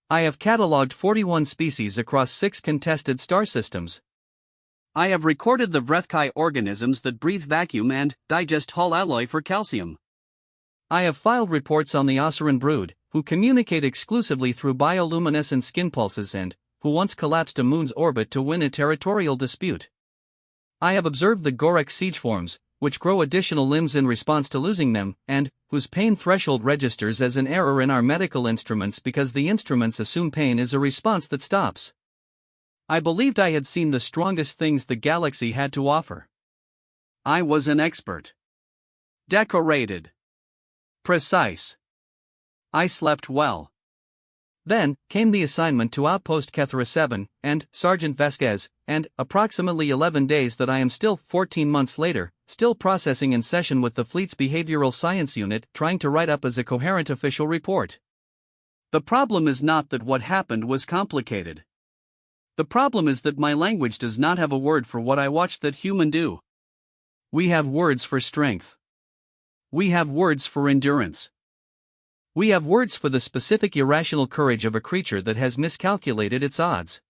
I have catalogued 41 species across 6 contested star systems. I have recorded the Vrethkai organisms that breathe vacuum and digest hull alloy for calcium. I have filed reports on the Oseran brood, who communicate exclusively through bioluminescent skin pulses and who once collapsed a moon's orbit to win a territorial dispute. I have observed the Gorek siege forms, which grow additional limbs in response to losing them, and whose pain threshold registers as an error in our medical instruments because the instruments assume pain is a response that stops. I believed I had seen the strongest things the galaxy had to offer. I was an expert. Decorated. Precise. I slept well. Then came the assignment to Outpost Kethra 7, and Sergeant Vasquez, and approximately 11 days that I am still 14 months later, still processing in session with the fleet's behavioral science unit, trying to write up as a coherent official report. The problem is not that what happened was complicated. The problem is that my language does not have a word for what I watched that human do. We have words for strength. We have words for endurance. We have words for the specific irrational courage of a creature that has miscalculated its odds.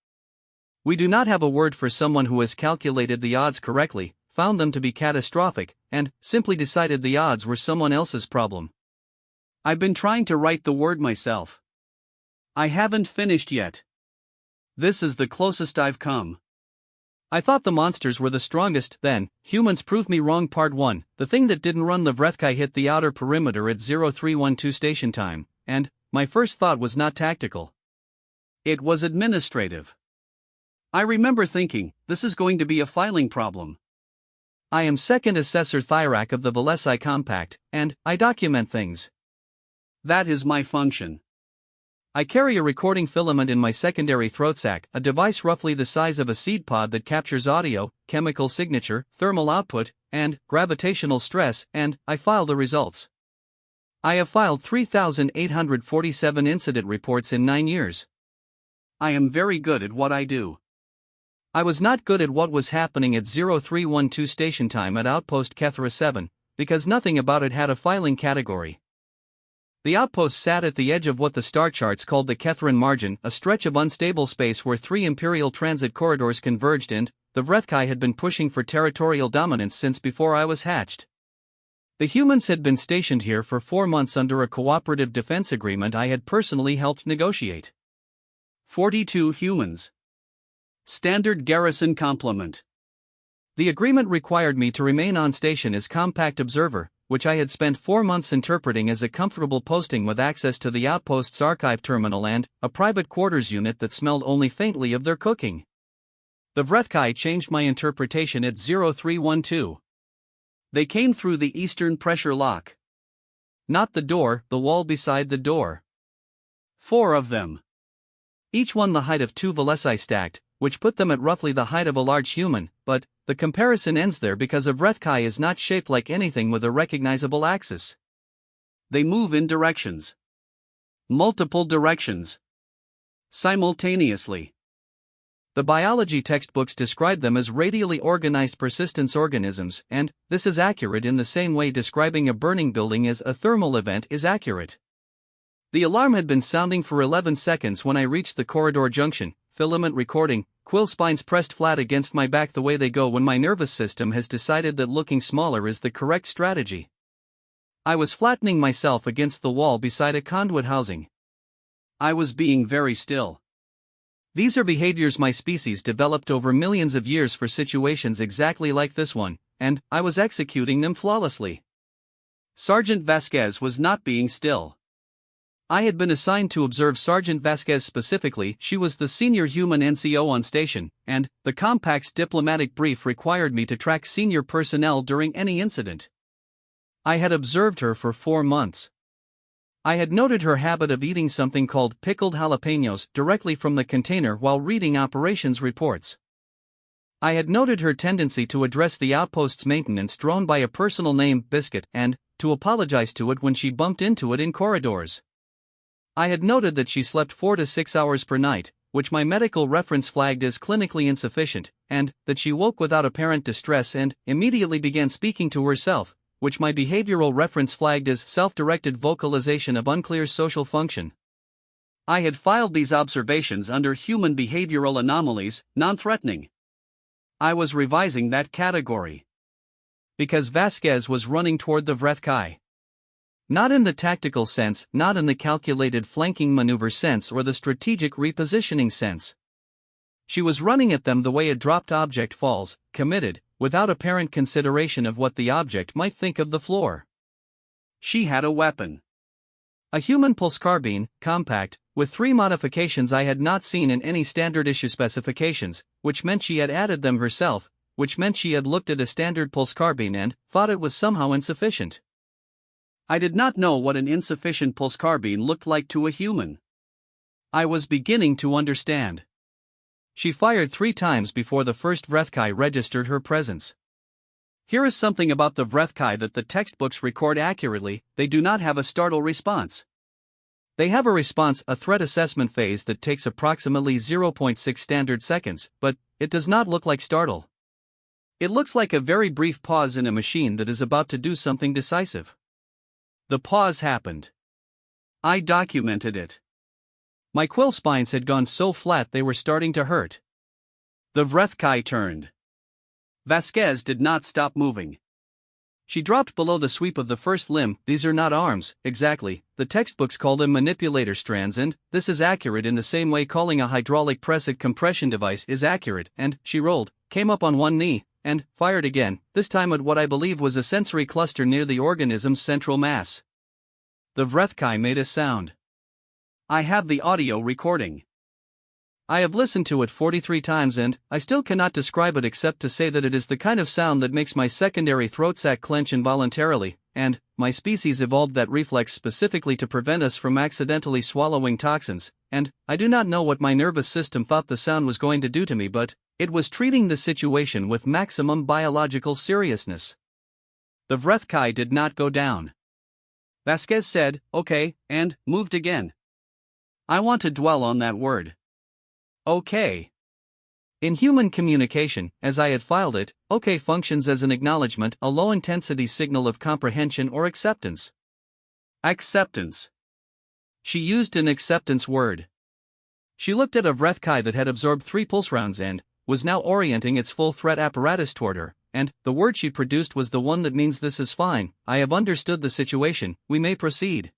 We do not have a word for someone who has calculated the odds correctly, found them to be catastrophic, and simply decided the odds were someone else's problem. I've been trying to write the word myself. I haven't finished yet. This is the closest I've come. I thought the monsters were the strongest, then, humans proved me wrong. Part 1, the thing that didn't run the Vrethkai hit the outer perimeter at 0312 station time, and my first thought was not tactical. It was administrative. I remember thinking, this is going to be a filing problem. I am second assessor Thyrak of the Velesi Compact, and I document things. That is my function. I carry a recording filament in my secondary throat sac, a device roughly the size of a seed pod that captures audio, chemical signature, thermal output, and gravitational stress, and I file the results. I have filed 3,847 incident reports in 9 years. I am very good at what I do. I was not good at what was happening at 0312 station time at Outpost Kethra 7, because nothing about it had a filing category. The outpost sat at the edge of what the star charts called the Kethran margin, a stretch of unstable space where 3 imperial transit corridors converged, and the Vrethkai had been pushing for territorial dominance since before I was hatched. The humans had been stationed here for 4 months under a cooperative defense agreement I had personally helped negotiate. 42 humans. Standard garrison complement. The agreement required me to remain on station as compact observer, which I had spent 4 months interpreting as a comfortable posting with access to the outpost's archive terminal and a private quarters unit that smelled only faintly of their cooking. The Vrethkai changed my interpretation at 0312. They came through the eastern pressure lock. Not the door, the wall beside the door. 4 of them. Each one the height of 2 Velesi stacked, which put them at roughly the height of a large human, but the comparison ends there because a Vrethkai is not shaped like anything with a recognizable axis. They move in directions. Multiple directions. Simultaneously. The biology textbooks describe them as radially organized persistence organisms, and this is accurate in the same way describing a burning building as a thermal event is accurate. The alarm had been sounding for 11 seconds when I reached the corridor junction. Filament recording, quill spines pressed flat against my back the way they go when my nervous system has decided that looking smaller is the correct strategy. I was flattening myself against the wall beside a conduit housing. I was being very still. These are behaviors my species developed over millions of years for situations exactly like this one, and I was executing them flawlessly. Sergeant Vasquez was not being still. I had been assigned to observe Sergeant Vasquez specifically. She was the senior human NCO on station, and the Compact's diplomatic brief required me to track senior personnel during any incident. I had observed her for 4 months. I had noted her habit of eating something called pickled jalapenos directly from the container while reading operations reports. I had noted her tendency to address the outpost's maintenance drone by a personal name, Biscuit, and to apologize to it when she bumped into it in corridors. I had noted that she slept 4 to 6 hours per night, which my medical reference flagged as clinically insufficient, and that she woke without apparent distress and immediately began speaking to herself, which my behavioral reference flagged as self-directed vocalization of unclear social function. I had filed these observations under human behavioral anomalies, non-threatening. I was revising that category. Because Vasquez was running toward the Vrethkai. Not in the tactical sense, not in the calculated flanking maneuver sense or the strategic repositioning sense. She was running at them the way a dropped object falls, committed, without apparent consideration of what the object might think of the floor. She had a weapon. A human pulse carbine, compact, with 3 modifications I had not seen in any standard issue specifications, which meant she had added them herself, which meant she had looked at a standard pulse carbine and thought it was somehow insufficient. I did not know what an insufficient pulse carbine looked like to a human. I was beginning to understand. She fired 3 times before the first Vrethkai registered her presence. Here is something about the Vrethkai that the textbooks record accurately: they do not have a startle response. They have a response, a threat assessment phase that takes approximately 0.6 standard seconds, but it does not look like startle. It looks like a very brief pause in a machine that is about to do something decisive. The pause happened. I documented it. My quill spines had gone so flat they were starting to hurt. The Vrethkai turned. Vasquez did not stop moving. She dropped below the sweep of the first limb. These are not arms, exactly, the textbooks call them manipulator strands, and this is accurate in the same way calling a hydraulic press a compression device is accurate, and she rolled, came up on one knee, and fired again, this time at what I believe was a sensory cluster near the organism's central mass. The Vrethkai made a sound. I have the audio recording. I have listened to it 43 times and I still cannot describe it except to say that it is the kind of sound that makes my secondary throat sac clench involuntarily, and my species evolved that reflex specifically to prevent us from accidentally swallowing toxins, and I do not know what my nervous system thought the sound was going to do to me, but it was treating the situation with maximum biological seriousness. The Vrethkai did not go down. Vasquez said, "Okay," and moved again. I want to dwell on that word. Okay. In human communication, as I had filed it, okay functions as an acknowledgement, a low-intensity signal of comprehension or acceptance. Acceptance. She used an acceptance word. She looked at a Vrethkai that had absorbed 3 pulse rounds and was now orienting its full threat apparatus toward her, and the word she produced was the one that means this is fine, I have understood the situation, we may proceed.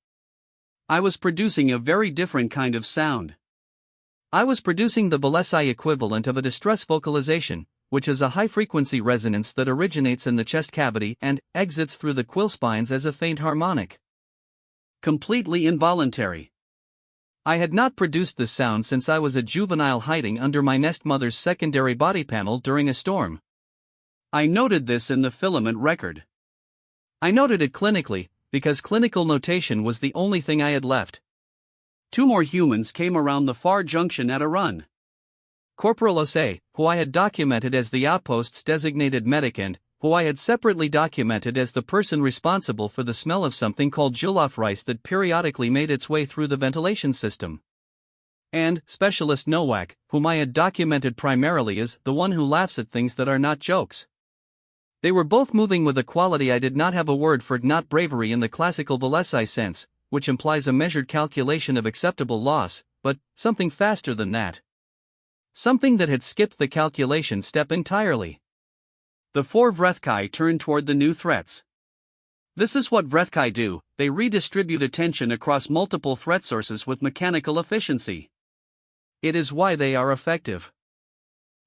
I was producing a very different kind of sound. I was producing the Valesi equivalent of a distress vocalization, which is a high-frequency resonance that originates in the chest cavity and exits through the quill spines as a faint harmonic. Completely involuntary. I had not produced this sound since I was a juvenile hiding under my nest mother's secondary body panel during a storm. I noted this in the filament record. I noted it clinically, because clinical notation was the only thing I had left. 2 more humans came around the far junction at a run. Corporal Osei, who I had documented as the outpost's designated medic and who I had separately documented as the person responsible for the smell of something called jollof rice that periodically made its way through the ventilation system. And Specialist Nowak, whom I had documented primarily as the one who laughs at things that are not jokes. They were both moving with a quality I did not have a word for, not bravery in the classical Valesi sense, which implies a measured calculation of acceptable loss, but something faster than that. Something that had skipped the calculation step entirely. The 4 Vrethkai turned toward the new threats. This is what Vrethkai do, they redistribute attention across multiple threat sources with mechanical efficiency. It is why they are effective.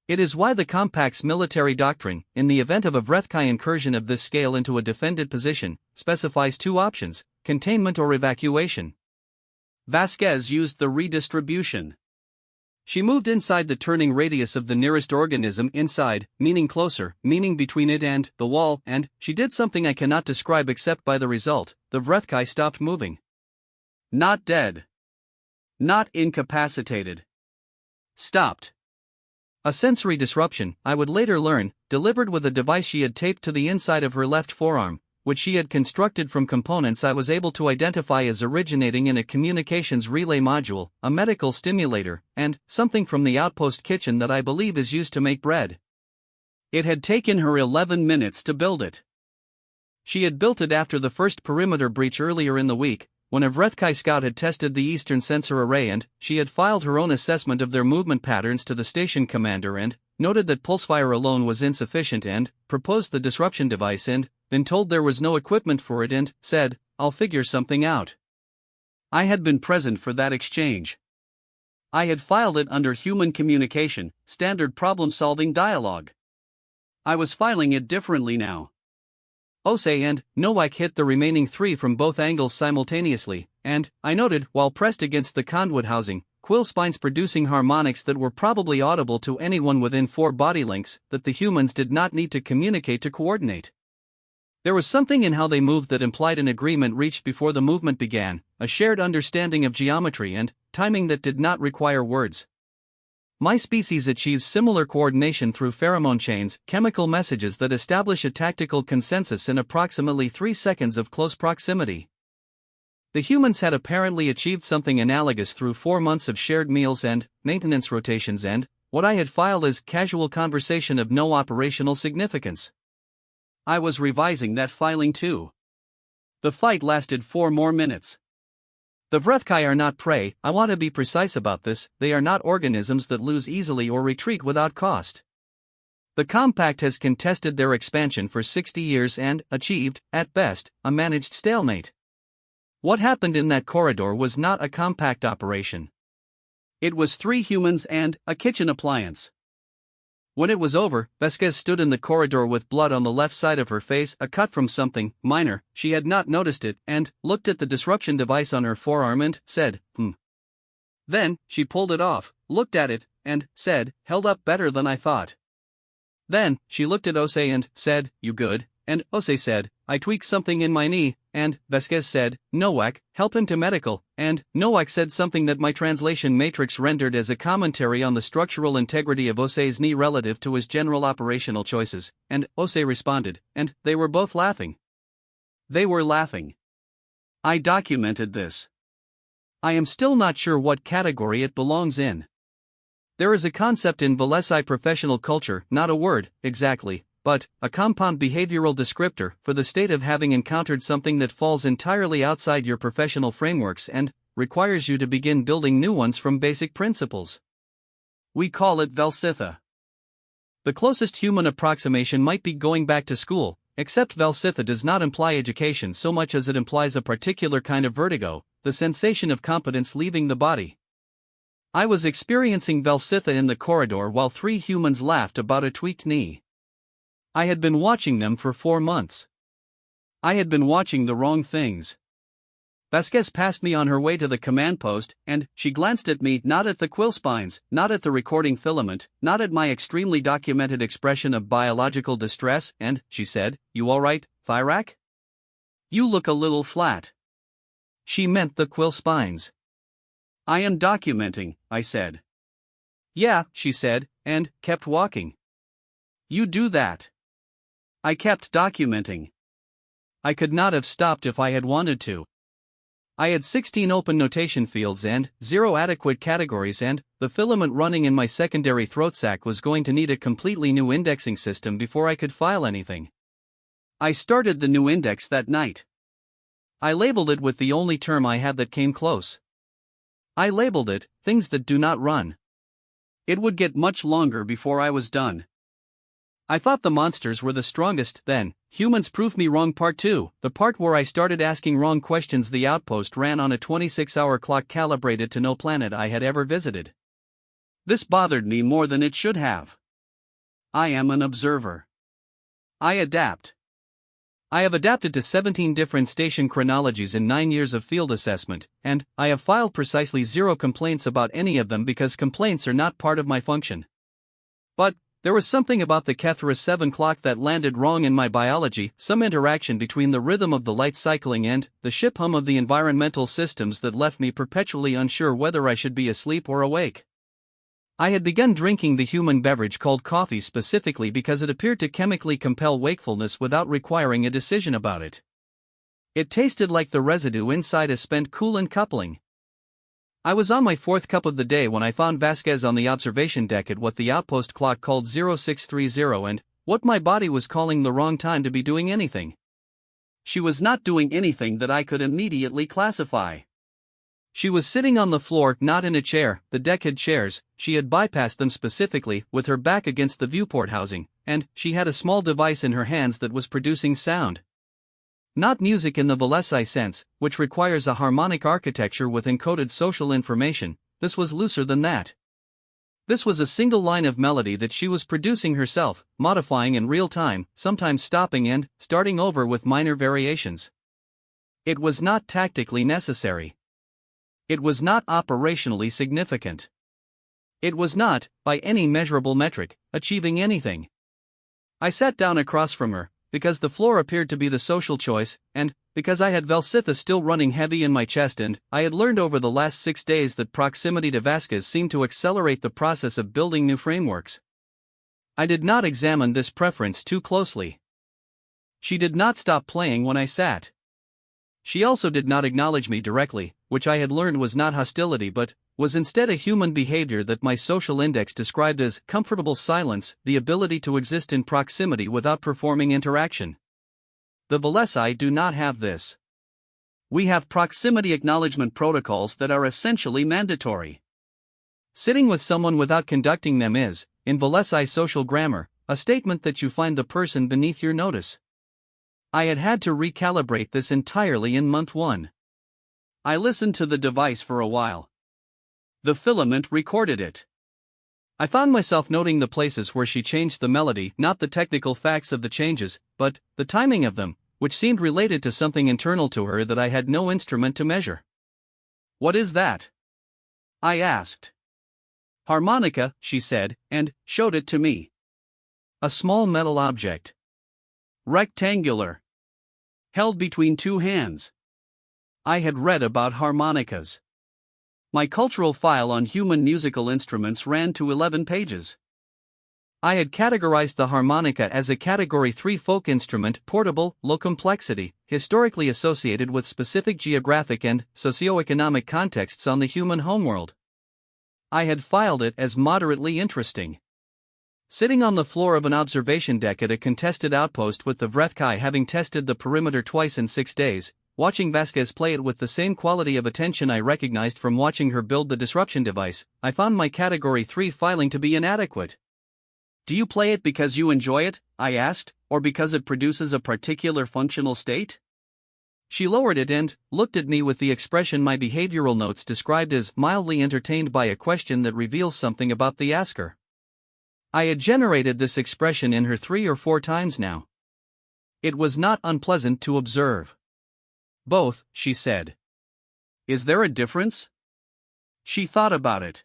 It is why the Compact's military doctrine, in the event of a Vrethkai incursion of this scale into a defended position, specifies 2 options: containment or evacuation. Vasquez used the redistribution. She moved inside the turning radius of the nearest organism, inside, meaning closer, meaning between it and the wall, and she did something I cannot describe except by the result: the Vrethkai stopped moving. Not dead. Not incapacitated. Stopped. A sensory disruption, I would later learn, delivered with a device she had taped to the inside of her left forearm, which she had constructed from components I was able to identify as originating in a communications relay module, a medical stimulator, and something from the outpost kitchen that I believe is used to make bread. It had taken her 11 minutes to build it. She had built it after the first perimeter breach earlier in the week, when a Vrethkai scout had tested the Eastern Sensor Array and she had filed her own assessment of their movement patterns to the station commander and noted that pulsefire alone was insufficient and proposed the disruption device and been told there was no equipment for it and said, "I'll figure something out." I had been present for that exchange. I had filed it under human communication, standard problem-solving dialogue. I was filing it differently now. Osei and Nowak hit the remaining three from both angles simultaneously, and I noted, while pressed against the conduit housing, quill spines producing harmonics that were probably audible to anyone within 4 body lengths, that the humans did not need to communicate to coordinate. There was something in how they moved that implied an agreement reached before the movement began, a shared understanding of geometry and timing that did not require words. My species achieves similar coordination through pheromone chains, chemical messages that establish a tactical consensus in approximately 3 seconds of close proximity. The humans had apparently achieved something analogous through 4 months of shared meals and maintenance rotations and what I had filed as casual conversation of no operational significance. I was revising that filing too. The fight lasted 4 more minutes. The Vrethkai are not prey, I want to be precise about this, they are not organisms that lose easily or retreat without cost. The Compact has contested their expansion for 60 years and achieved, at best, a managed stalemate. What happened in that corridor was not a Compact operation. It was 3 humans and a kitchen appliance. When it was over, Vasquez stood in the corridor with blood on the left side of her face, a cut from something minor. She had not noticed it, and looked at the disruption device on her forearm and said, Then, she pulled it off, looked at it, and said, "Held up better than I thought." Then, she looked at Osei and said, "You good?" And Osei said, "I tweaked something in my knee," and Vasquez said, "Nowak, help him to medical," and Nowak said something that my translation matrix rendered as a commentary on the structural integrity of Osei's knee relative to his general operational choices, and Osei responded, and they were both laughing. They were laughing. I documented this. I am still not sure what category it belongs in. There is a concept in Velesi professional culture, not a word, exactly, but a compound behavioral descriptor for the state of having encountered something that falls entirely outside your professional frameworks and requires you to begin building new ones from basic principles. We call it Velsitha. The closest human approximation might be going back to school, except Velsitha does not imply education so much as it implies a particular kind of vertigo, the sensation of competence leaving the body. I was experiencing Velsitha in the corridor while 3 humans laughed about a tweaked knee. I had been watching them for 4 months. I had been watching the wrong things. Vasquez passed me on her way to the command post, and she glanced at me, not at the quill spines, not at the recording filament, not at my extremely documented expression of biological distress, and she said, "You all right, Thyrak? You look a little flat." She meant the quill spines. "I am documenting," I said. "Yeah," she said, and kept walking. "You do that." I kept documenting. I could not have stopped if I had wanted to. I had 16 open notation fields and 0 adequate categories, and the filament running in my secondary throat sac was going to need a completely new indexing system before I could file anything. I started the new index that night. I labeled it with the only term I had that came close. I labeled it, "Things That Do Not Run." It would get much longer before I was done. I thought the monsters were the strongest, then. Humans proved me wrong. Part 2, the part where I started asking wrong questions. The outpost ran on a 26-hour clock calibrated to no planet I had ever visited. This bothered me more than it should have. I am an observer. I adapt. I have adapted to 17 different station chronologies in 9 years of field assessment, and I have filed precisely 0 complaints about any of them because complaints are not part of my function. But there was something about the Kethra 7 clock that landed wrong in my biology, some interaction between the rhythm of the light cycling and the ship hum of the environmental systems that left me perpetually unsure whether I should be asleep or awake. I had begun drinking the human beverage called coffee specifically because it appeared to chemically compel wakefulness without requiring a decision about it. It tasted like the residue inside a spent coolant coupling. I was on my 4th cup of the day when I found Vasquez on the observation deck at what the outpost clock called 0630 and what my body was calling the wrong time to be doing anything. she was not doing anything that I could immediately classify. She was sitting on the floor, not in a chair. The deck had chairs, she had bypassed them specifically, with her back against the viewport housing, and she had a small device in her hands that was producing sound. Not music in the Velesi sense, which requires a harmonic architecture with encoded social information. This was looser than that. This was a single line of melody that she was producing herself, modifying in real time, sometimes stopping and starting over with minor variations. It was not tactically necessary. It was not operationally significant. It was not, by any measurable metric, achieving anything. I sat down across from her, because the floor appeared to be the social choice, and because I had Velsitha still running heavy in my chest, and I had learned over the last 6 days that proximity to Vasquez seemed to accelerate the process of building new frameworks. I did not examine this preference too closely. She did not stop playing when I sat. She also did not acknowledge me directly, which I had learned was not hostility but was instead a human behavior that my social index described as comfortable silence, the ability to exist in proximity without performing interaction. The Velesi do not have this. We have proximity acknowledgement protocols that are essentially mandatory. Sitting with someone without conducting them is, in Velesi social grammar, a statement that you find the person beneath your notice. I had to recalibrate this entirely in month 1. I listened to the device for a while. The filament recorded it. I found myself noting the places where she changed the melody, not the technical facts of the changes, but the timing of them, which seemed related to something internal to her that I had no instrument to measure. "What is that?" I asked. "Harmonica," she said, and showed it to me. A small metal object. Rectangular. Held between 2 hands. I had read about harmonicas. My cultural file on human musical instruments ran to 11 pages. I had categorized the harmonica as a Category 3 folk instrument, portable, low complexity, historically associated with specific geographic and socioeconomic contexts on the human homeworld. I had filed it as moderately interesting. Sitting on the floor of an observation deck at a contested outpost with the Vrethkai having tested the perimeter twice in 6 days, watching Vasquez play it with the same quality of attention I recognized from watching her build the disruption device, I found my Category 3 filing to be inadequate. "Do you play it because you enjoy it?" I asked, "or because it produces a particular functional state?" She lowered it and looked at me with the expression my behavioral notes described as mildly entertained by a question that reveals something about the asker. I had generated this expression in her 3 or 4 times now. It was not unpleasant to observe. "Both," she said. "Is there a difference?" She thought about it.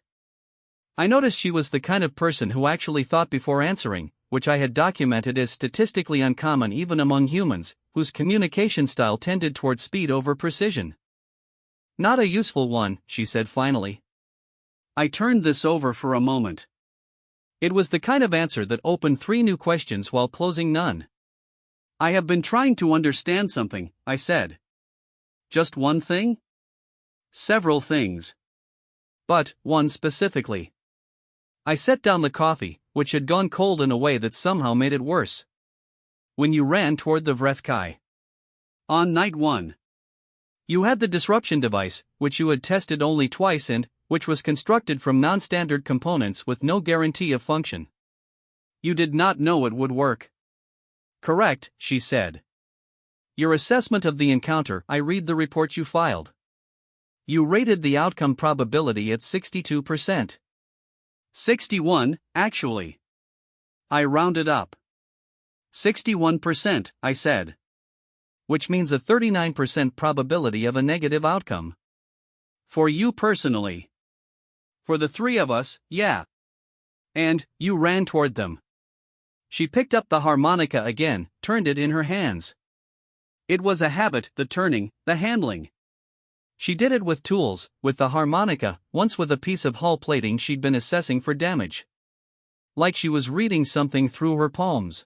I noticed she was the kind of person who actually thought before answering, which I had documented as statistically uncommon even among humans, whose communication style tended toward speed over precision. "Not a useful one," she said finally. I turned this over for a moment. It was the kind of answer that opened 3 new questions while closing none. "I have been trying to understand something," I said. "Just one thing?" "Several things. But one specifically." I set down the coffee, which had gone cold in a way that somehow made it worse. "When you ran toward the Vrethkai. On night 1. You had the disruption device, which you had tested only twice and which was constructed from non-standard components with no guarantee of function. You did not know it would work." "Correct," she said. "Your assessment of the encounter, I read the report you filed. You rated the outcome probability at 62%. 61, actually. I rounded up. 61%, I said. Which means a 39% probability of a negative outcome. For you personally. For the 3 of us, yeah. And you ran toward them." She picked up the harmonica again, turned it in her hands. It was a habit, the turning, the handling. She did it with tools, with the harmonica, once with a piece of hull plating she'd been assessing for damage. Like she was reading something through her palms.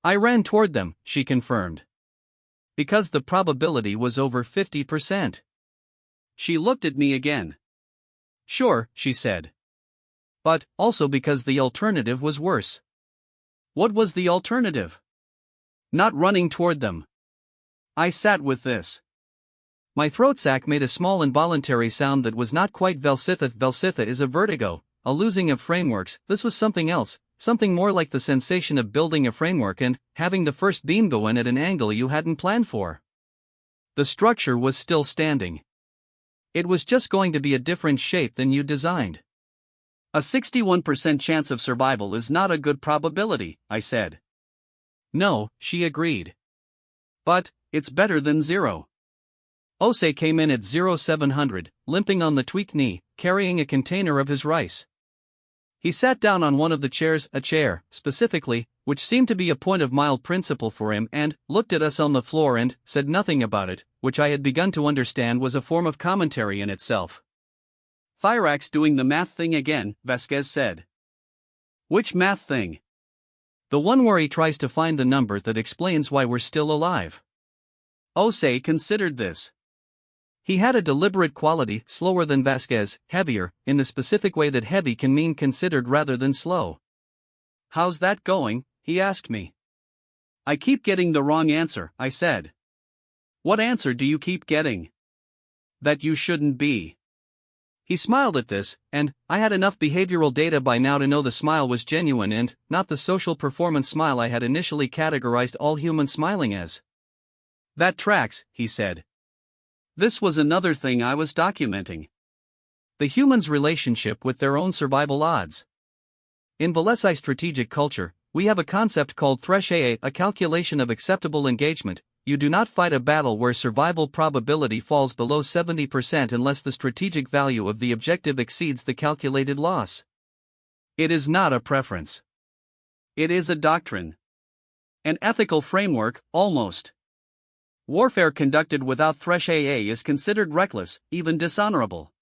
"I ran toward them," she confirmed. "Because the probability was over 50%. She looked at me again. "Sure," she said. "But also because the alternative was worse." "What was the alternative?" "Not running toward them." I sat with this. My throat sac made a small involuntary sound that was not quite Velsitha. Velsitha is a vertigo, a losing of frameworks. This was something else, something more like the sensation of building a framework and having the first beam go in at an angle you hadn't planned for. The structure was still standing. It was just going to be a different shape than you designed. A 61% chance of survival is not a good probability, I said. No, she agreed. But it's better than zero. Osei came in at 0700, limping on the tweaked knee, carrying a container of his rice. He sat down on one of the chairs, a chair, specifically, which seemed to be a point of mild principle for him, and looked at us on the floor and said nothing about it, which I had begun to understand was a form of commentary in itself. Thyrax doing the math thing again, Vasquez said. Which math thing? The one where he tries to find the number that explains why we're still alive. Osei considered this. He had a deliberate quality, slower than Vasquez, heavier, in the specific way that heavy can mean considered rather than slow. How's that going? He asked me. I keep getting the wrong answer, I said. What answer do you keep getting? That you shouldn't be. He smiled at this, and I had enough behavioral data by now to know the smile was genuine and not the social performance smile I had initially categorized all human smiling as. That tracks, he said. This was another thing I was documenting. The human's relationship with their own survival odds. In Valesi strategic culture, we have a concept called thresh, a calculation of acceptable engagement. You do not fight a battle where survival probability falls below 70% unless the strategic value of the objective exceeds the calculated loss. It is not a preference. It is a doctrine. An ethical framework, almost. Warfare conducted without thresh is considered reckless, even dishonorable.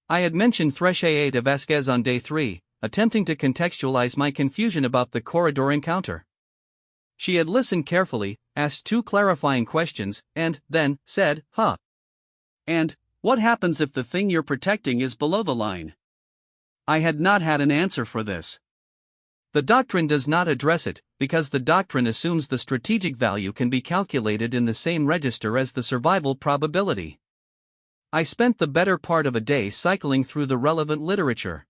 I had mentioned thresh to Vasquez on day 3, attempting to contextualize my confusion about the corridor encounter. She had listened carefully, asked 2 clarifying questions, and then said, huh. And what happens if the thing you're protecting is below the line? I had not had an answer for this. The doctrine does not address it, because the doctrine assumes the strategic value can be calculated in the same register as the survival probability. I spent the better part of a day cycling through the relevant literature.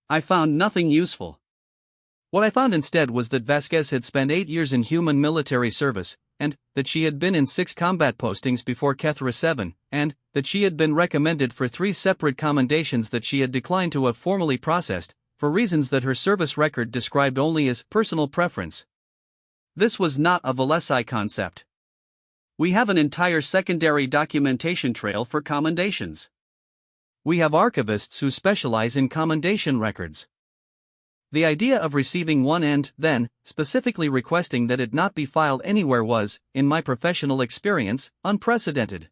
I found nothing useful. What I found instead was that Vasquez had spent 8 years in human military service, and that she had been in 6 combat postings before Kethra 7, and that she had been recommended for 3 separate commendations that she had declined to have formally processed, for reasons that her service record described only as personal preference. This was not a Valesi concept. We have an entire secondary documentation trail for commendations. We have archivists who specialize in commendation records. The idea of receiving one and, then, specifically requesting that it not be filed anywhere was, in my professional experience, unprecedented.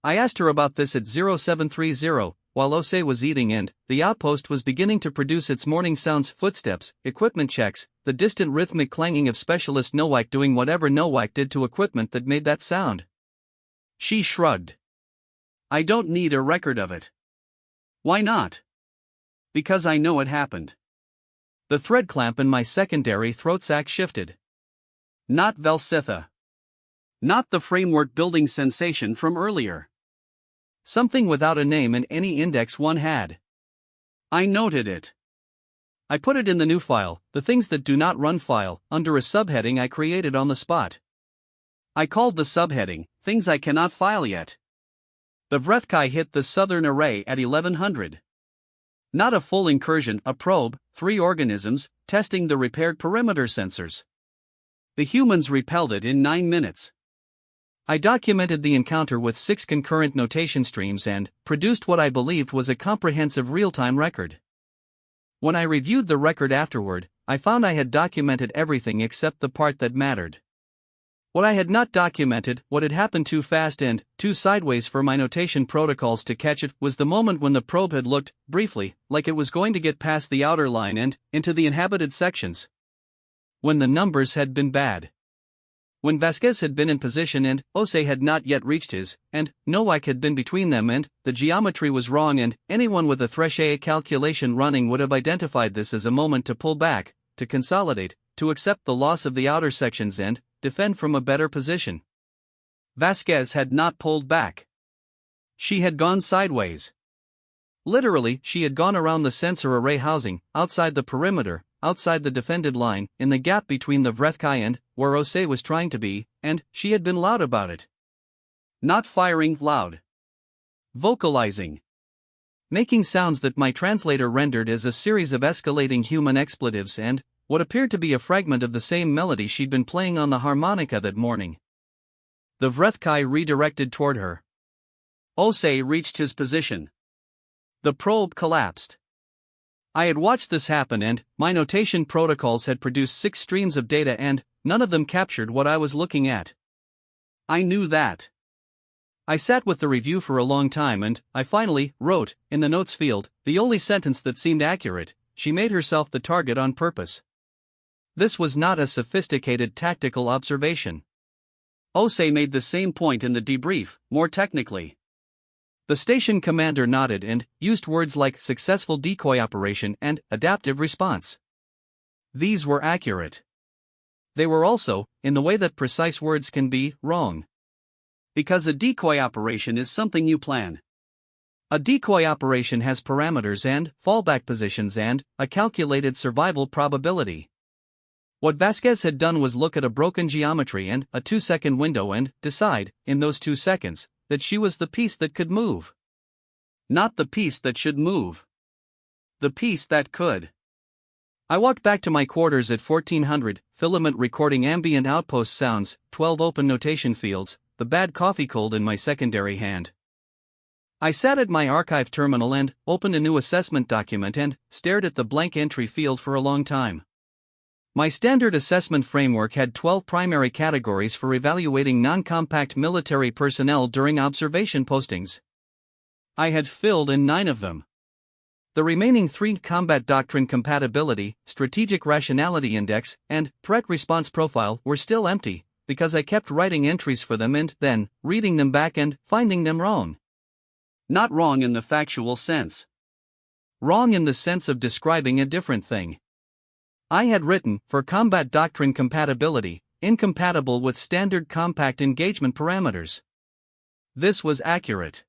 I asked her about this at 0730, while Osei was eating and the outpost was beginning to produce its morning sounds, footsteps, equipment checks, the distant rhythmic clanging of specialist Nowak doing whatever Nowak did to equipment that made that sound. She shrugged. I don't need a record of it. Why not? Because I know it happened. The thread clamp in my secondary throat sac shifted. Not Velsitha. Not the framework building sensation from earlier. Something without a name in any index one had. I noted it. I put it in the new file, the things that do not run file, under a subheading I created on the spot. I called the subheading, Things I Cannot File Yet. The Vrethkai hit the southern array at 1100. Not a full incursion, a probe, 3 organisms, testing the repaired perimeter sensors. The humans repelled it in 9 minutes. I documented the encounter with 6 concurrent notation streams and produced what I believed was a comprehensive real-time record. When I reviewed the record afterward, I found I had documented everything except the part that mattered. What I had not documented, what had happened too fast and too sideways for my notation protocols to catch it, was the moment when the probe had looked, briefly, like it was going to get past the outer line and into the inhabited sections. When the numbers had been bad. When Vasquez had been in position and Osei had not yet reached his, and Nowak had been between them and the geometry was wrong, and anyone with a thresh calculation running would have identified this as a moment to pull back, to consolidate, to accept the loss of the outer sections and defend from a better position. Vasquez had not pulled back. She had gone sideways. Literally, she had gone around the sensor array housing, outside the perimeter, outside the defended line, in the gap between the Vrethkai and where Ose was trying to be, and she had been loud about it. Not firing, loud. Vocalizing. Making sounds that my translator rendered as a series of escalating human expletives and what appeared to be a fragment of the same melody she'd been playing on the harmonica that morning. The Vrethkai redirected toward her. Ose reached his position. The probe collapsed. I had watched this happen, and my notation protocols had produced 6 streams of data, and none of them captured what I was looking at. I knew that. I sat with the review for a long time, and I finally wrote, in the notes field, the only sentence that seemed accurate: she made herself the target on purpose. This was not a sophisticated tactical observation. Ose made the same point in the debrief, more technically. The station commander nodded and used words like successful decoy operation and adaptive response. These were accurate. They were also, in the way that precise words can be, wrong. Because a decoy operation is something you plan. A decoy operation has parameters and fallback positions and a calculated survival probability. What Vasquez had done was look at a broken geometry and a 2-second window and decide, in those 2 seconds, that she was the piece that could move. Not the piece that should move. The piece that could. I walked back to my quarters at 1400, filament recording ambient outpost sounds, 12 open notation fields, the bad coffee cold in my secondary hand. I sat at my archive terminal and opened a new assessment document and stared at the blank entry field for a long time. My standard assessment framework had 12 primary categories for evaluating non-compact military personnel during observation postings. I had filled in 9 of them. The remaining 3, combat doctrine compatibility, strategic rationality index, and threat response profile, were still empty, because I kept writing entries for them and then reading them back and finding them wrong. Not wrong in the factual sense. Wrong in the sense of describing a different thing. I had written, for combat doctrine compatibility, incompatible with standard compact engagement parameters. This was accurate.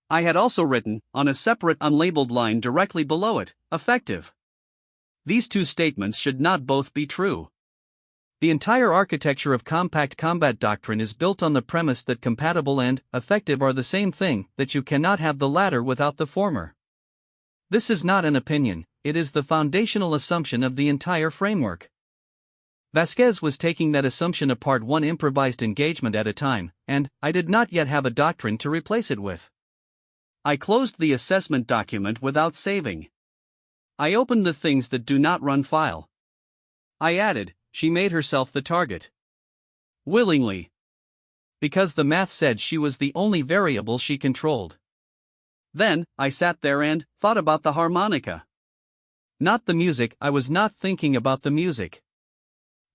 I had also written, on a separate unlabeled line directly below it, effective. These 2 statements should not both be true. The entire architecture of compact combat doctrine is built on the premise that compatible and effective are the same thing, that you cannot have the latter without the former. This is not an opinion, it is the foundational assumption of the entire framework. Vasquez was taking that assumption apart one improvised engagement at a time, and I did not yet have a doctrine to replace it with. I closed the assessment document without saving. I opened the things that do not run file. I added, she made herself the target. Willingly. Because the math said she was the only variable she controlled. Then, I sat there and thought about the harmonica. Not the music, I was not thinking about the music.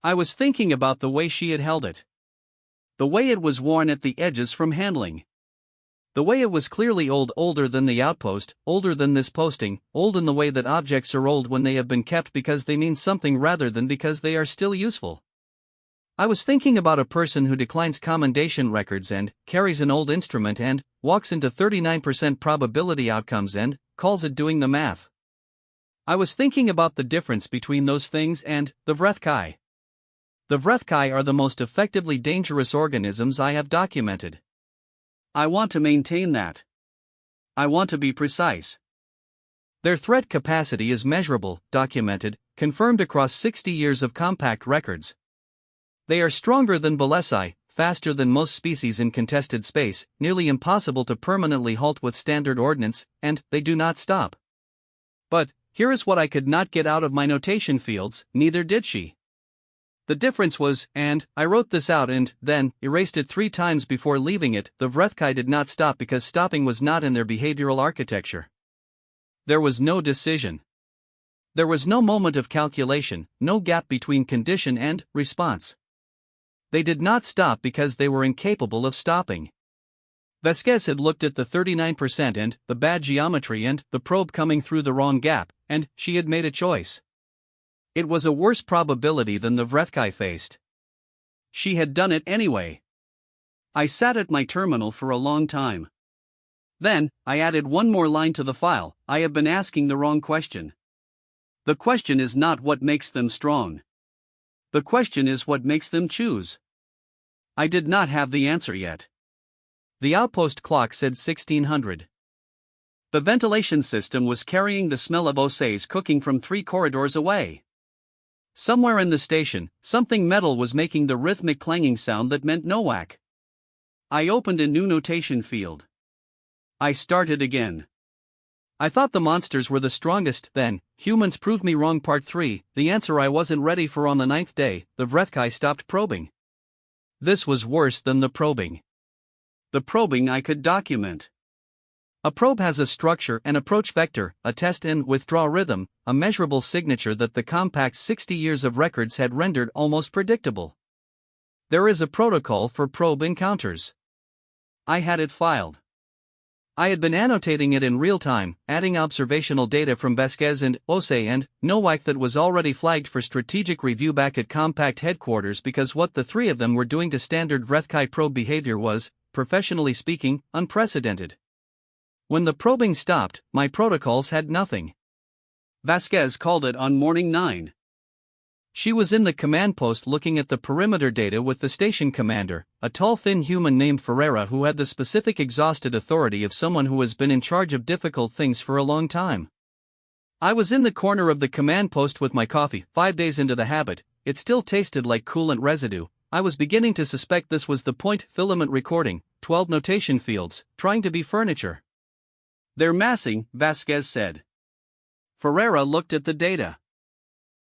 I was thinking about the way she had held it. The way it was worn at the edges from handling. The way it was clearly old, older than the outpost, older than this posting, old in the way that objects are old when they have been kept because they mean something rather than because they are still useful. I was thinking about a person who declines commendation records and carries an old instrument and walks into 39% probability outcomes and calls it doing the math. I was thinking about the difference between those things and the Vrethkai. The Vrethkai are the most effectively dangerous organisms I have documented. I want to maintain that. I want to be precise. Their threat capacity is measurable, documented, confirmed across 60 years of compact records. They are stronger than Balesi, faster than most species in contested space, nearly impossible to permanently halt with standard ordnance, and they do not stop. But, here is what I could not get out of my notation fields, neither did she. The difference was, and I wrote this out and then erased it 3 times before leaving it, the Vrethkai did not stop because stopping was not in their behavioral architecture. There was no decision. There was no moment of calculation, no gap between condition and response. They did not stop because they were incapable of stopping. Vasquez had looked at the 39% and the bad geometry and the probe coming through the wrong gap, and she had made a choice. It was a worse probability than the Vrethkai faced. She had done it anyway. I sat at my terminal for a long time. Then, I added one more line to the file. I have been asking the wrong question. The question is not what makes them strong. The question is what makes them choose. I did not have the answer yet. The outpost clock said 1600. The ventilation system was carrying the smell of Ose's cooking from 3 corridors away. Somewhere in the station, something metal was making the rhythmic clanging sound that meant Nowak. I opened a new notation field. I started again. I thought the monsters were the strongest, then, humans prove me wrong. Part 3, the answer I wasn't ready for. On the 9th day, the Vrethkai stopped probing. This was worse than the probing. The probing I could document. A probe has a structure, an approach vector, a test and withdraw rhythm, a measurable signature that the compact 60 years of records had rendered almost predictable. There is a protocol for probe encounters. I had it filed. I had been annotating it in real time, adding observational data from Vasquez and Ose and Nowak that was already flagged for strategic review back at Compact headquarters, because what the three of them were doing to standard Vrethkai probe behavior was, professionally speaking, unprecedented. When the probing stopped, my protocols had nothing. Vasquez called it on morning 9. She was in the command post looking at the perimeter data with the station commander, a tall thin human named Ferreira who had the specific exhausted authority of someone who has been in charge of difficult things for a long time. I was in the corner of the command post with my coffee. 5 days into the habit, it still tasted like coolant residue. I was beginning to suspect this was the point filament recording, 12 notation fields, trying to be furniture. They're massing, Vasquez said. Ferreira looked at the data.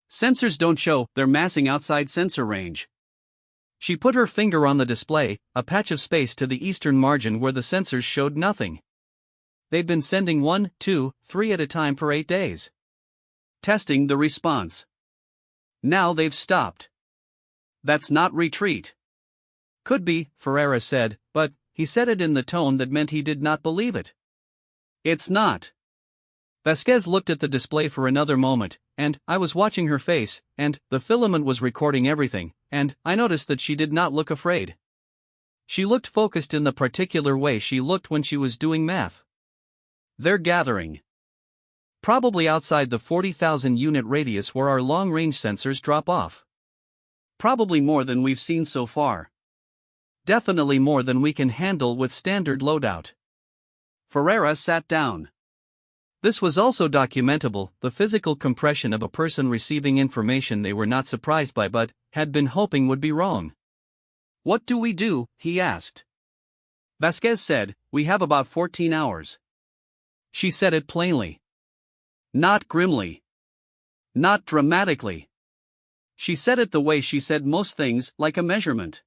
Sensors don't show, they're massing outside sensor range. She put her finger on the display, a patch of space to the eastern margin where the sensors showed nothing. They'd been sending 1, 2, 3 at a time for 8 days. Testing the response. Now they've stopped. That's not retreat. Could be, Ferreira said, but he said it in the tone that meant he did not believe it. It's not. Vasquez looked at the display for another moment, and I was watching her face, and the filament was recording everything, and I noticed that she did not look afraid. She looked focused in the particular way she looked when she was doing math. They're gathering. Probably outside the 40,000 unit radius where our long-range sensors drop off. Probably more than we've seen so far. Definitely more than we can handle with standard loadout. Ferreira sat down. This was also documentable, the physical compression of a person receiving information they were not surprised by but had been hoping would be wrong. What do we do? He asked. Vasquez said, we have about 14 hours. She said it plainly. Not grimly. Not dramatically. She said it the way she said most things, like a measurement.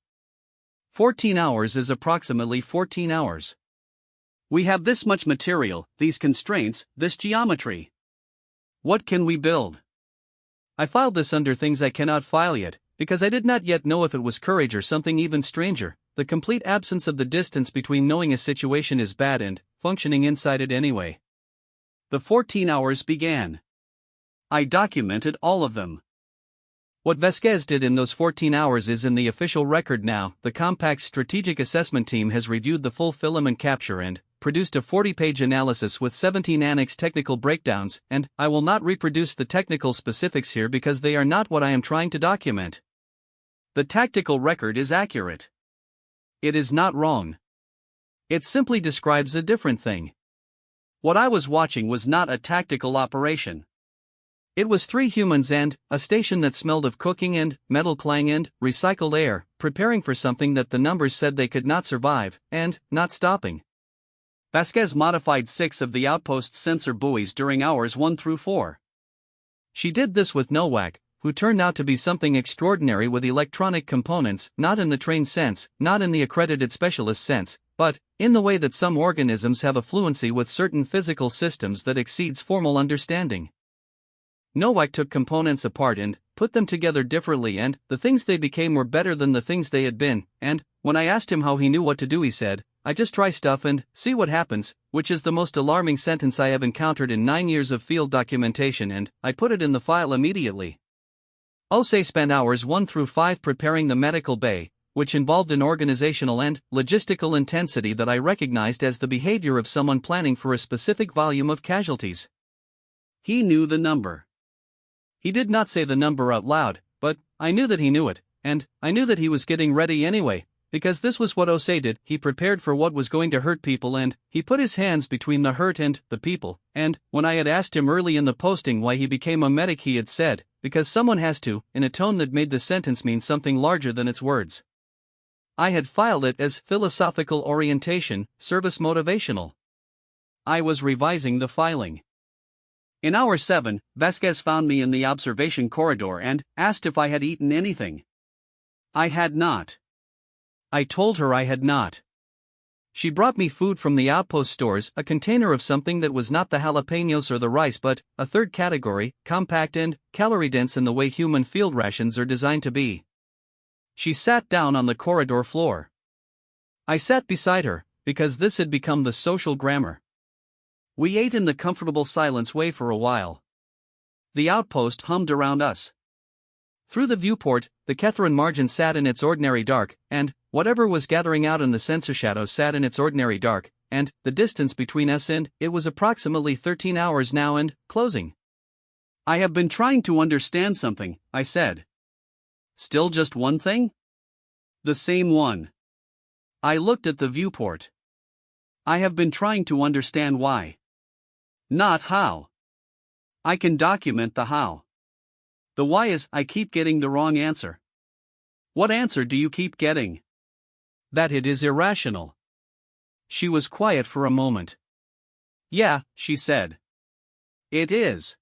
14 hours is approximately 14 hours. We have this much material, these constraints, this geometry. What can we build? I filed this under things I cannot file yet, because I did not yet know if it was courage or something even stranger, the complete absence of the distance between knowing a situation is bad and functioning inside it anyway. The 14 hours began. I documented all of them. What Vasquez did in those 14 hours is in the official record now. The Compact's strategic assessment team has reviewed the full filament capture and produced a 40-page analysis with 17 annex technical breakdowns, and I will not reproduce the technical specifics here because they are not what I am trying to document. The tactical record is accurate. It is not wrong. It simply describes a different thing. What I was watching was not a tactical operation. It was 3 humans and a station that smelled of cooking and metal clang and recycled air, preparing for something that the numbers said they could not survive, and not stopping. Vasquez modified 6 of the outpost's sensor buoys during hours 1 through 4. She did this with Nowak, who turned out to be something extraordinary with electronic components, not in the trained sense, not in the accredited specialist sense, but in the way that some organisms have a fluency with certain physical systems that exceeds formal understanding. Nowak took components apart and put them together differently, and the things they became were better than the things they had been, and when I asked him how he knew what to do, he said, I just try stuff and see what happens, which is the most alarming sentence I have encountered in 9 years of field documentation, and I put it in the file immediately. Ose spent hours 1 through 5 preparing the medical bay, which involved an organizational and logistical intensity that I recognized as the behavior of someone planning for a specific volume of casualties. He knew the number. He did not say the number out loud, but I knew that he knew it, and I knew that he was getting ready anyway, because this was what Osei did. He prepared for what was going to hurt people, and he put his hands between the hurt and the people. And when I had asked him early in the posting why he became a medic, he had said, because someone has to, in a tone that made the sentence mean something larger than its words. I had filed it as philosophical orientation, service motivational. I was revising the filing. In hour 7, Vasquez found me in the observation corridor and asked if I had eaten anything. I had not. I told her I had not. She brought me food from the outpost stores, a container of something that was not the jalapenos or the rice but a third category, compact and calorie-dense in the way human field rations are designed to be. She sat down on the corridor floor. I sat beside her, because this had become the social grammar. We ate in the comfortable silence way for a while. The outpost hummed around us. Through the viewport, the Kethran margin sat in its ordinary dark, and whatever was gathering out in the sensor shadows sat in its ordinary dark, and the distance between us and it was approximately 13 hours now and closing. I have been trying to understand something, I said. Still just one thing? The same one. I looked at the viewport. I have been trying to understand why. Not how. I can document the how. The why is I keep getting the wrong answer. What answer do you keep getting? That it is irrational. She was quiet for a moment. Yeah, she said. It is.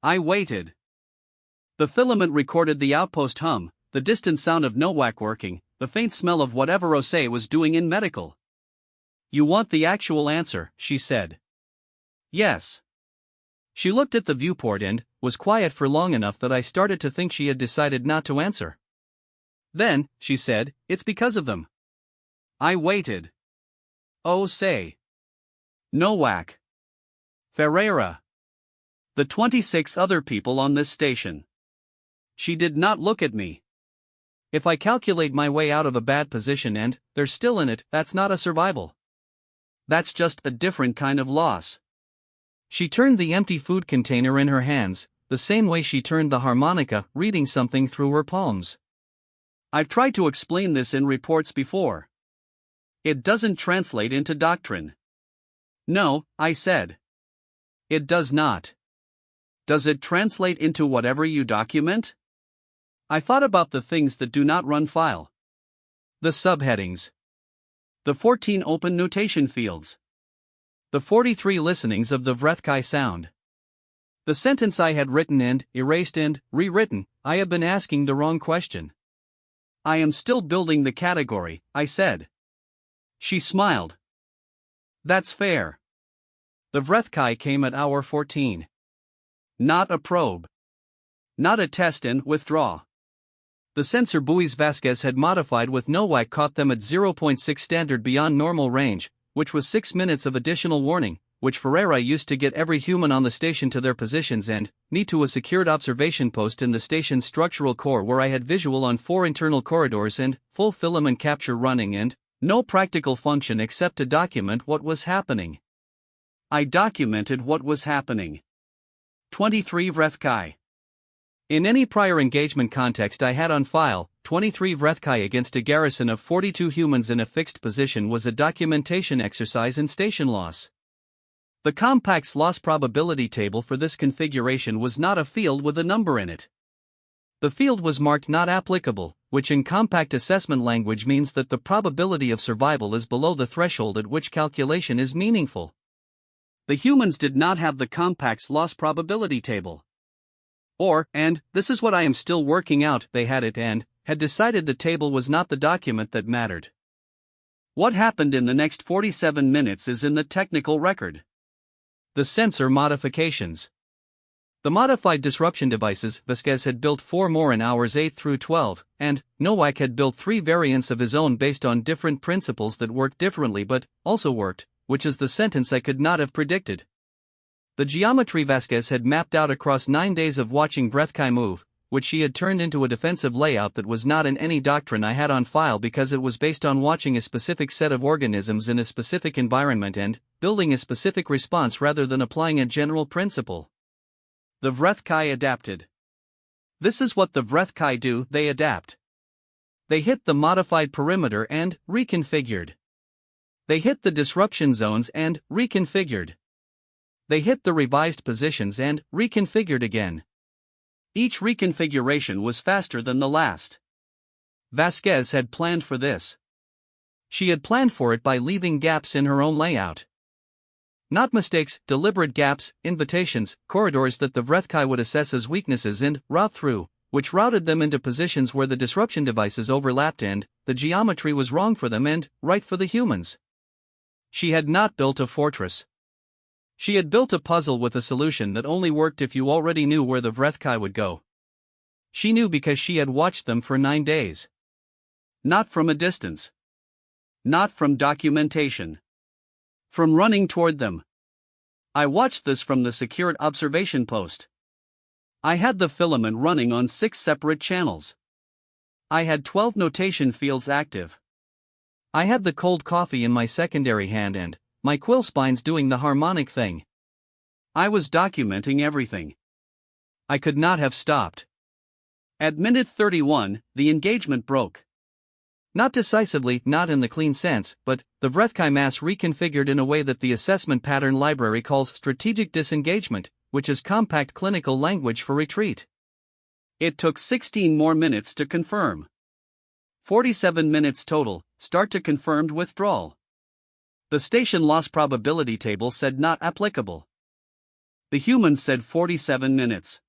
I waited. The filament recorded the outpost hum, the distant sound of Nowak working, the faint smell of whatever Osei was doing in medical. You want the actual answer, she said. Yes. She looked at the viewport and was quiet for long enough that I started to think she had decided not to answer. Then, she said, it's because of them. I waited. Osei. Nowak. Ferreira. The 26 other people on this station. She did not look at me. If I calculate my way out of a bad position and they're still in it, that's not a survival. That's just a different kind of loss. She turned the empty food container in her hands, the same way she turned the harmonica, reading something through her palms. I've tried to explain this in reports before. It doesn't translate into doctrine. No, I said. It does not. Does it translate into whatever you document? I thought about the things that do not run file. The subheadings. The 14 open notation fields. The 43 listenings of the Vrethkai sound. The sentence I had written and erased and rewritten. I have been asking the wrong question. I am still building the category, I said. She smiled. That's fair. The Vrethkai came at hour 14. Not a probe. Not a test and withdraw. The sensor buoys Vasquez had modified with Nowak caught them at 0.6 standard beyond normal range, which was 6 minutes of additional warning, which Ferreira used to get every human on the station to their positions and me to a secured observation post in the station's structural core where I had visual on 4 internal corridors and full filament capture running and no practical function except to document what was happening. I documented what was happening. 23 Vrethkai. In any prior engagement context I had on file, 23 Vrethkai against a garrison of 42 humans in a fixed position was a documentation exercise in station loss. The Compact's loss probability table for this configuration was not a field with a number in it. The field was marked not applicable, which in Compact assessment language means that the probability of survival is below the threshold at which calculation is meaningful. The humans did not have the Compact's loss probability table. Or, and this is what I am still working out, they had it and had decided the table was not the document that mattered. What happened in the next 47 minutes is in the technical record. The sensor modifications. The modified disruption devices, Vasquez had built 4 more in hours 8 through 12, and Nowak had built 3 variants of his own based on different principles that worked differently but also worked, which is the sentence I could not have predicted. The geometry Vasquez had mapped out across 9 days of watching Vrethkai move, which she had turned into a defensive layout that was not in any doctrine I had on file because it was based on watching a specific set of organisms in a specific environment and building a specific response rather than applying a general principle. The Vrethkai adapted. This is what the Vrethkai do, they adapt. They hit the modified perimeter and reconfigured. They hit the disruption zones and reconfigured. They hit the revised positions and reconfigured again. Each reconfiguration was faster than the last. Vasquez had planned for this. She had planned for it by leaving gaps in her own layout. Not mistakes, deliberate gaps, invitations, corridors that the Vrethkai would assess as weaknesses and route through, which routed them into positions where the disruption devices overlapped and the geometry was wrong for them and right for the humans. She had not built a fortress. She had built a puzzle with a solution that only worked if you already knew where the Vrethkai would go. She knew because she had watched them for 9 days. Not from a distance. Not from documentation. From running toward them. I watched this from the secured observation post. I had the filament running on 6 separate channels. I had 12 notation fields active. I had the cold coffee in my secondary hand and my quill spines doing the harmonic thing. I was documenting everything. I could not have stopped. At minute 31, the engagement broke. Not decisively, not in the clean sense, but the Vrethkai mass reconfigured in a way that the assessment pattern library calls strategic disengagement, which is compact clinical language for retreat. It took 16 more minutes to confirm. 47 minutes total, start to confirmed withdrawal. The station loss probability table said not applicable. The humans said 47 minutes.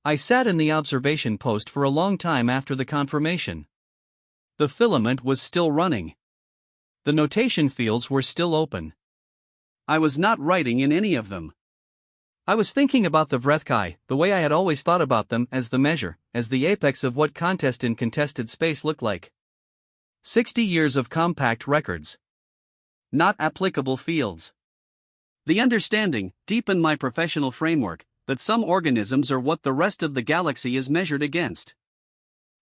I sat in the observation post for a long time after the confirmation. The filament was still running. The notation fields were still open. I was not writing in any of them. I was thinking about the Vrethkai, the way I had always thought about them, as the measure, as the apex of what contest in contested space looked like. 60 years of compact records. Not applicable fields. The understanding, deep in my professional framework, that some organisms are what the rest of the galaxy is measured against.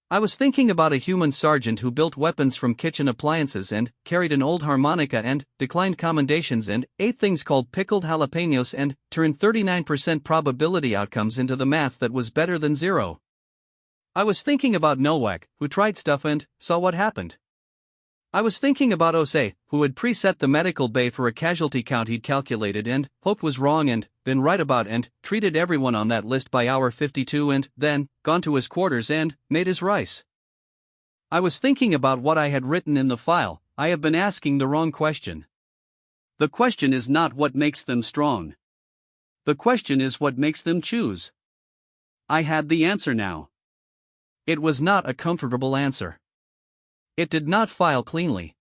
I was thinking about a human sergeant who built weapons from kitchen appliances and carried an old harmonica and declined commendations and ate things called pickled jalapenos and turned 39% probability outcomes into the math that was better than 0. I was thinking about Nowak, who tried stuff and saw what happened. I was thinking about Osei, who had preset the medical bay for a casualty count he'd calculated and hoped was wrong and been right about and treated everyone on that list by hour 52 and then gone to his quarters and made his rice. I was thinking about what I had written in the file. I have been asking the wrong question. The question is not what makes them strong. The question is what makes them choose. I had the answer now. It was not a comfortable answer. It did not file cleanly.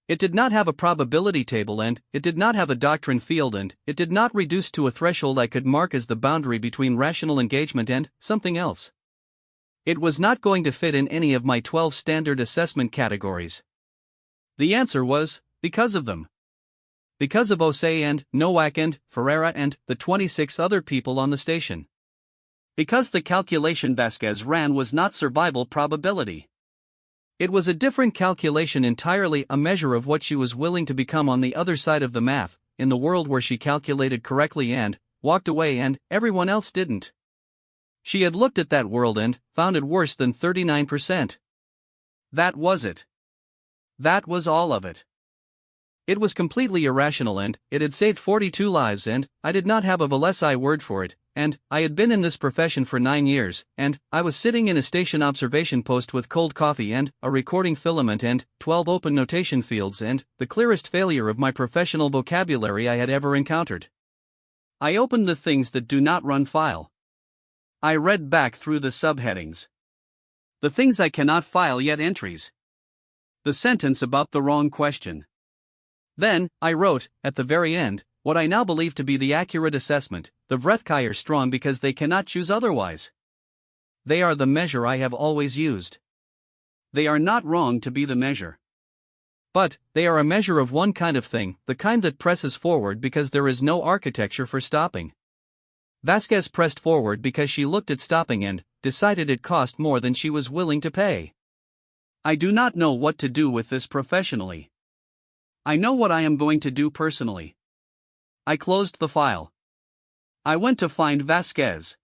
It did not have a probability table and it did not have a doctrine field and it did not reduce to a threshold I could mark as the boundary between rational engagement and something else. It was not going to fit in any of my 12 standard assessment categories. The answer was, because of them. Because of Osei and Nowak and Ferreira and the 26 other people on the station. Because the calculation Vasquez ran was not survival probability. It was a different calculation entirely, a measure of what she was willing to become on the other side of the math, in the world where she calculated correctly and walked away and everyone else didn't. She had looked at that world and found it worse than 39%. That was it. That was all of it. It was completely irrational and it had saved 42 lives and I did not have a Valesi word for it, and I had been in this profession for 9 years, and I was sitting in a station observation post with cold coffee and a recording filament and 12 open notation fields and the clearest failure of my professional vocabulary I had ever encountered. I opened the things that do not run file. I read back through the subheadings. The things I cannot file yet entries. The sentence about the wrong question. Then, I wrote, at the very end, what I now believe to be the accurate assessment: the Vrethkai are strong because they cannot choose otherwise. They are the measure I have always used. They are not wrong to be the measure. But, they are a measure of one kind of thing, the kind that presses forward because there is no architecture for stopping. Vasquez pressed forward because she looked at stopping and decided it cost more than she was willing to pay. I do not know what to do with this professionally. I know what I am going to do personally. I closed the file. I went to find Vasquez.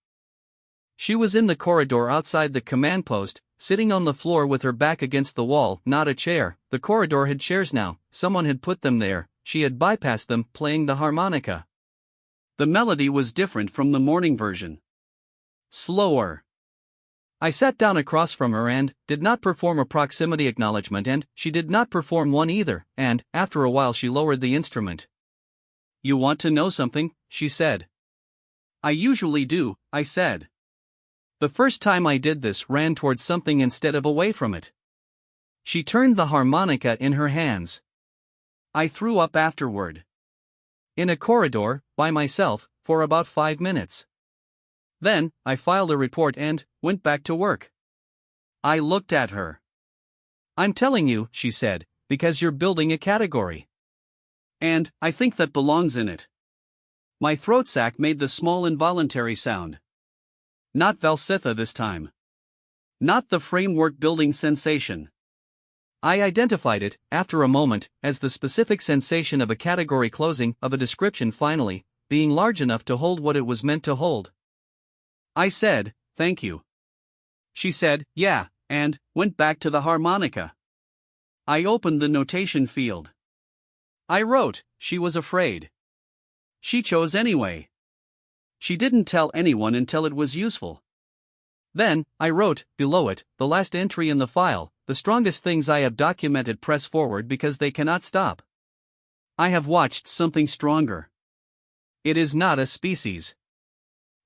She was in the corridor outside the command post, sitting on the floor with her back against the wall, not a chair. The corridor had chairs now, someone had put them there, she had bypassed them, playing the harmonica. The melody was different from the morning version. Slower. I sat down across from her and did not perform a proximity acknowledgement, and she did not perform one either, and after a while she lowered the instrument. "You want to know something?" she said. "I usually do," I said. The first time I did this ran towards something instead of away from it. She turned the harmonica in her hands. I threw up afterward. In a corridor, by myself, for about 5 minutes. Then, I filed a report and went back to work. I looked at her. "I'm telling you," she said, "because you're building a category. And I think that belongs in it." My throat sac made the small involuntary sound. Not Valsitha this time. Not the framework building sensation. I identified it, after a moment, as the specific sensation of a category closing, of a description finally being large enough to hold what it was meant to hold. I said, "Thank you." She said, "Yeah," and went back to the harmonica. I opened the notation field. I wrote, "She was afraid. She chose anyway. She didn't tell anyone until it was useful." Then, I wrote, below it, the last entry in the file, "The strongest things I have documented press forward because they cannot stop. I have watched something stronger. It is not a species.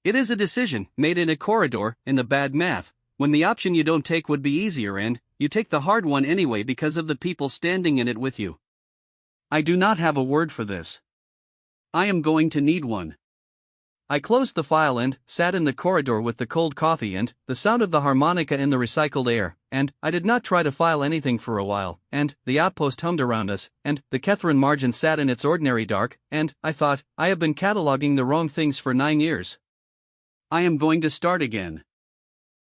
It is a decision, made in a corridor, in the bad math, when the option you don't take would be easier and you take the hard one anyway because of the people standing in it with you. I do not have a word for this. I am going to need one." I closed the file and sat in the corridor with the cold coffee and the sound of the harmonica in the recycled air, and I did not try to file anything for a while, and the outpost hummed around us, and the Kethrin margin sat in its ordinary dark, and I thought, I have been cataloging the wrong things for 9 years. I am going to start again.